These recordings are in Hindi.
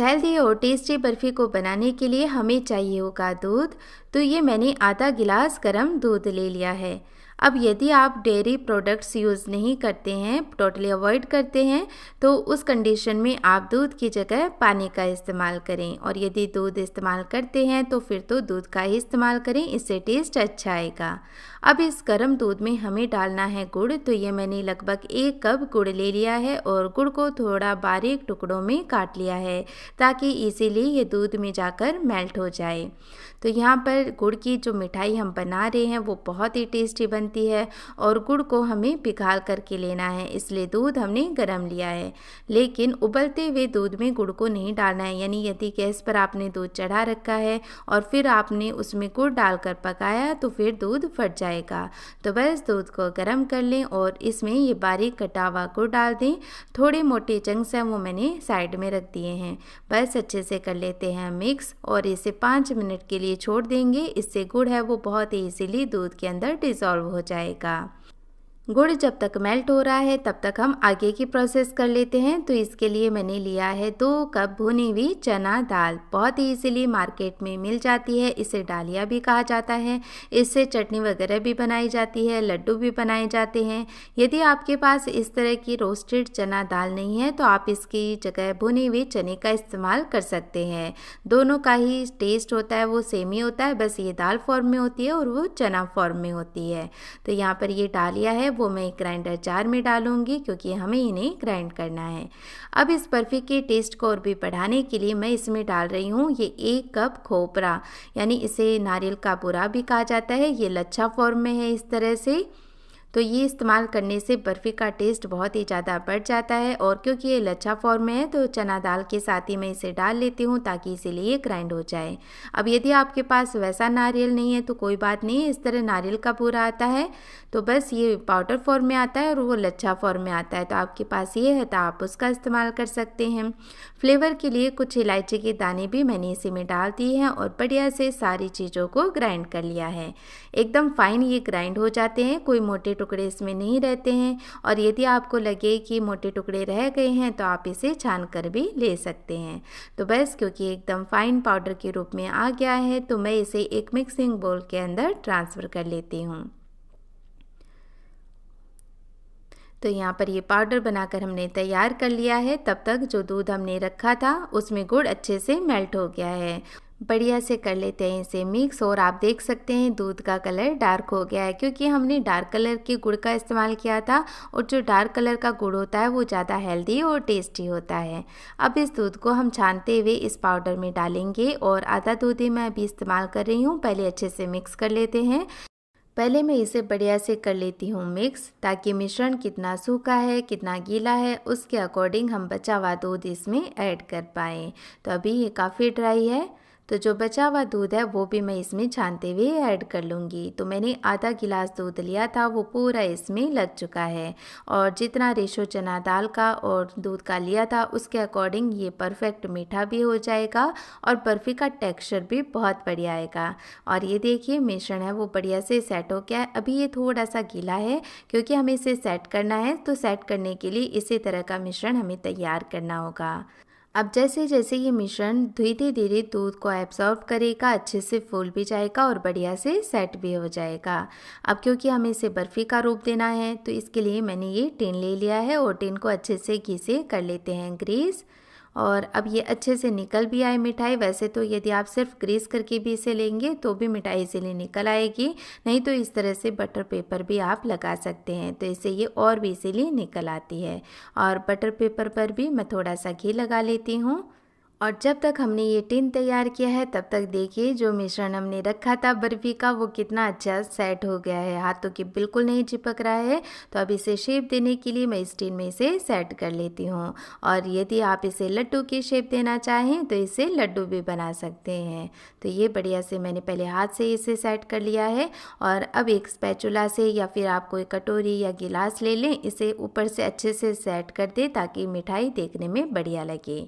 हेल्दी और टेस्टी बर्फ़ी को बनाने के लिए हमें चाहिए होगा दूध। तो ये मैंने आधा गिलास गर्म दूध ले लिया है। अब यदि आप डेयरी प्रोडक्ट्स यूज़ नहीं करते हैं, टोटली अवॉइड करते हैं, तो उस कंडीशन में आप दूध की जगह पानी का इस्तेमाल करें। और यदि दूध इस्तेमाल करते हैं तो फिर तो दूध का ही इस्तेमाल करें, इससे टेस्ट अच्छा आएगा। अब इस गर्म दूध में हमें डालना है गुड़। तो ये मैंने लगभग 1 कप गुड़ ले लिया है और गुड़ को थोड़ा बारीक टुकड़ों में काट लिया है ताकि इजीली ये दूध में जाकर मेल्ट हो जाए। तो यहाँ पर गुड़ की जो मिठाई हम बना रहे हैं वो बहुत ही टेस्टी बनती है और गुड़ को हमें पिघाल करके लेना है, इसलिए दूध हमने गर्म लिया है। लेकिन उबलते हुए दूध में गुड़ को नहीं डालना है, यानी यदि गैस पर आपने दूध चढ़ा रखा है और फिर आपने उसमें गुड़ डालकर पकाया तो फिर दूध फट जाएगा। तो बस दूध को गर्म कर लें और इसमें ये बारीक कटा हुआ गुड़ डाल दें। थोड़े मोटे चंक्स हैं वो मैंने साइड में रख दिए हैं। बस अच्छे से कर लेते हैं मिक्स और इसे 5 मिनट के लिए छोड़ देंगे। इससे गुड़ है वो बहुत ही इजीली दूध के अंदर डिसॉल्व हो जाएगा। गुड़ जब तक मेल्ट हो रहा है तब तक हम आगे की प्रोसेस कर लेते हैं। तो इसके लिए मैंने लिया है 2 कप भुनी हुई चना दाल। बहुत ही इजीली मार्केट में मिल जाती है, इसे डालिया भी कहा जाता है। इससे चटनी वगैरह भी बनाई जाती है, लड्डू भी बनाए जाते हैं। यदि आपके पास इस तरह की रोस्टेड चना दाल नहीं है तो आप इसकी जगह भुनी हुई चने का इस्तेमाल कर सकते हैं। दोनों का ही टेस्ट होता है वो सेम ही होता है, बस ये दाल फॉर्म में होती है और वो चना फॉर्म में होती है। तो यहाँ पर ये डालिया है वो मैं ग्राइंडर जार में डालूंगी क्योंकि हमें इन्हें ग्राइंड करना है। अब इस बर्फ़ी के टेस्ट को और भी बढ़ाने के लिए मैं इसमें डाल रही हूँ ये 1 कप खोपरा, यानी इसे नारियल का बुरा भी कहा जाता है। ये लच्छा फॉर्म में है इस तरह से। तो ये इस्तेमाल करने से बर्फ़ी का टेस्ट बहुत ही ज़्यादा बढ़ जाता है। और क्योंकि ये लच्छा फॉर्म में है तो चना दाल के साथ ही मैं इसे डाल लेती हूँ ताकि इसीलिए ग्राइंड हो जाए। अब यदि आपके पास वैसा नारियल नहीं है तो कोई बात नहीं, इस तरह नारियल का बूरा आता है तो बस ये पाउडर फॉर्म में आता है और वो लच्छा फॉर्म में आता है। तो आपके पास ये है तो आप उसका इस्तेमाल कर सकते हैं। फ्लेवर के लिए कुछ इलायची के दाने भी मैंने इसी में डाल दिए हैं और बढ़िया से सारी चीज़ों को ग्राइंड कर लिया है। एकदम फाइन ये ग्राइंड हो जाते हैं, कोई मोटे टुकड़े इसमें नहीं रहते हैं। और यदि आपको लगे कि मोटे टुकड़े रह गए हैं तो आप इसे छान कर भी ले सकते हैं। तो बस क्योंकि एकदम फाइन पाउडर के रूप में आ गया है तो मैं इसे एक मिक्सिंग बोल के अंदर ट्रांसफ़र कर लेती हूँ। तो यहाँ पर ये पाउडर बनाकर हमने तैयार कर लिया है। तब तक जो दूध हमने रखा था उसमें गुड़ अच्छे से मेल्ट हो गया है। बढ़िया से कर लेते हैं इसे मिक्स। और आप देख सकते हैं दूध का कलर डार्क हो गया है क्योंकि हमने डार्क कलर के गुड़ का इस्तेमाल किया था और जो डार्क कलर का गुड़ होता है वो ज़्यादा हेल्दी और टेस्टी होता है। अब इस दूध को हम छानते हुए इस पाउडर में डालेंगे और आधा दूध ही मैं अभी इस्तेमाल कर रही हूँ। पहले अच्छे से मिक्स कर लेते हैं। पहले मैं इसे बढ़िया से कर लेती हूँ मिक्स ताकि मिश्रण कितना सूखा है कितना गीला है उसके अकॉर्डिंग हम बचा हुआ दूध इसमें ऐड कर पाएँ। तो अभी ये काफ़ी ड्राई है तो जो बचा हुआ दूध है वो भी मैं इसमें छानते हुए ऐड कर लूँगी। तो मैंने आधा गिलास दूध लिया था वो पूरा इसमें लग चुका है और जितना रेशो चना दाल का और दूध का लिया था उसके अकॉर्डिंग ये परफेक्ट मीठा भी हो जाएगा और बर्फ़ी का टेक्सचर भी बहुत बढ़िया आएगा। और ये देखिए मिश्रण है वो बढ़िया से सेट हो गया है। अभी ये थोड़ा सा गीला है क्योंकि हमें इसे सेट करना है, तो सेट करने के लिए इसी तरह का मिश्रण हमें तैयार करना होगा। अब जैसे जैसे ये मिश्रण धीरे धीरे दूध को एब्जॉर्ब करेगा, अच्छे से फूल भी जाएगा और बढ़िया से सेट भी हो जाएगा। अब क्योंकि हमें इसे बर्फ़ी का रूप देना है तो इसके लिए मैंने ये टिन ले लिया है और टिन को अच्छे से घी से कर लेते हैं ग्रीस। और अब ये अच्छे से निकल भी आए मिठाई। वैसे तो यदि आप सिर्फ ग्रीस करके भी इसे लेंगे तो भी मिठाई इसीलिए निकल आएगी, नहीं तो इस तरह से बटर पेपर भी आप लगा सकते हैं तो इससे ये और भी इसीलिए निकल आती है। और बटर पेपर पर भी मैं थोड़ा सा घी लगा लेती हूँ। और जब तक हमने ये टिन तैयार किया है तब तक देखिए जो मिश्रण हमने रखा था बर्फ़ी का वो कितना अच्छा सेट हो गया है, हाथों के बिल्कुल नहीं चिपक रहा है। तो अब इसे शेप देने के लिए मैं इस टिन में इसे सेट कर लेती हूँ। और यदि आप इसे लड्डू की शेप देना चाहें तो इसे लड्डू भी बना सकते हैं। तो ये बढ़िया से मैंने पहले हाथ से इसे सेट कर लिया है और अब एक स्पैचुला से या फिर आप कोई कटोरी या गिलास ले लें, इसे ऊपर से अच्छे से सेट कर दें ताकि मिठाई देखने में बढ़िया लगे।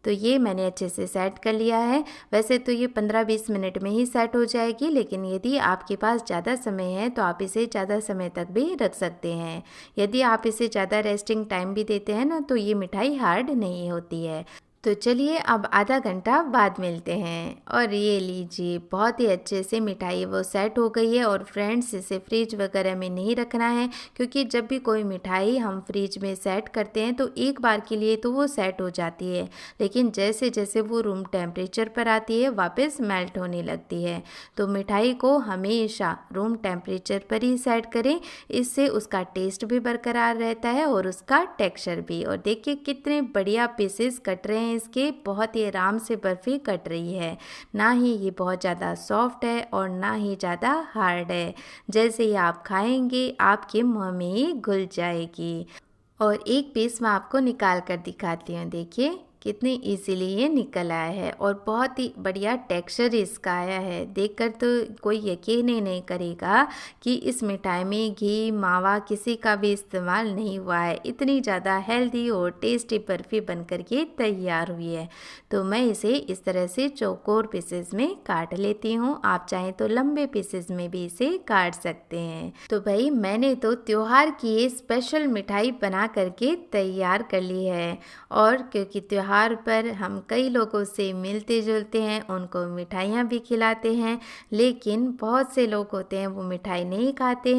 तो ये मैंने अच्छे से सेट कर लिया है। वैसे तो ये 15-20 मिनट में ही सेट हो जाएगी, लेकिन यदि आपके पास ज़्यादा समय है तो आप इसे ज़्यादा समय तक भी रख सकते हैं। यदि आप इसे ज़्यादा रेस्टिंग टाइम भी देते हैं ना तो ये मिठाई हार्ड नहीं होती है। तो चलिए अब आधा घंटा बाद मिलते हैं और ये लीजिए बहुत ही अच्छे से मिठाई वो सेट हो गई है। और फ्रेंड्स, इसे फ्रिज वगैरह में नहीं रखना है, क्योंकि जब भी कोई मिठाई हम फ्रिज में सेट करते हैं तो एक बार के लिए तो वो सेट हो जाती है, लेकिन जैसे जैसे वो रूम टेम्परेचर पर आती है वापस मेल्ट होने लगती है। तो मिठाई को हमेशा रूम टेम्परेचर पर ही सेट करें, इससे उसका टेस्ट भी बरकरार रहता है और उसका टेक्सचर भी। और देखिए कितने बढ़िया पीसेस कट रहे हैं इसके, बहुत ही आराम से बर्फ़ी कट रही है। ना ही ये बहुत ज़्यादा सॉफ्ट है और ना ही ज़्यादा हार्ड है। जैसे ही आप खाएंगे आपके मुंह में ही घुल जाएगी। और एक पीस मैं आपको निकाल कर दिखाती हूँ, देखिए कितनी इजीली ये निकल आया है और बहुत ही बढ़िया टेक्सचर इसका आया है। देखकर तो कोई यकीन ही नहीं करेगा कि इस मिठाई में घी मावा किसी का भी इस्तेमाल नहीं हुआ है। इतनी ज़्यादा हेल्दी और टेस्टी बर्फ़ी बनकर के तैयार हुई है। तो मैं इसे इस तरह से चौकोर पीसेस में काट लेती हूँ, आप चाहें तो लंबे पीसेस में भी इसे काट सकते हैं। तो भाई मैंने तो त्योहार की ये स्पेशल मिठाई बना करके तैयार कर ली है। और क्योंकि त्योहार पर हम कई लोगों से मिलते जुलते हैं, उनको मिठाइयाँ भी खिलाते हैं, लेकिन बहुत से लोग होते हैं वो मिठाई नहीं खाते हैं।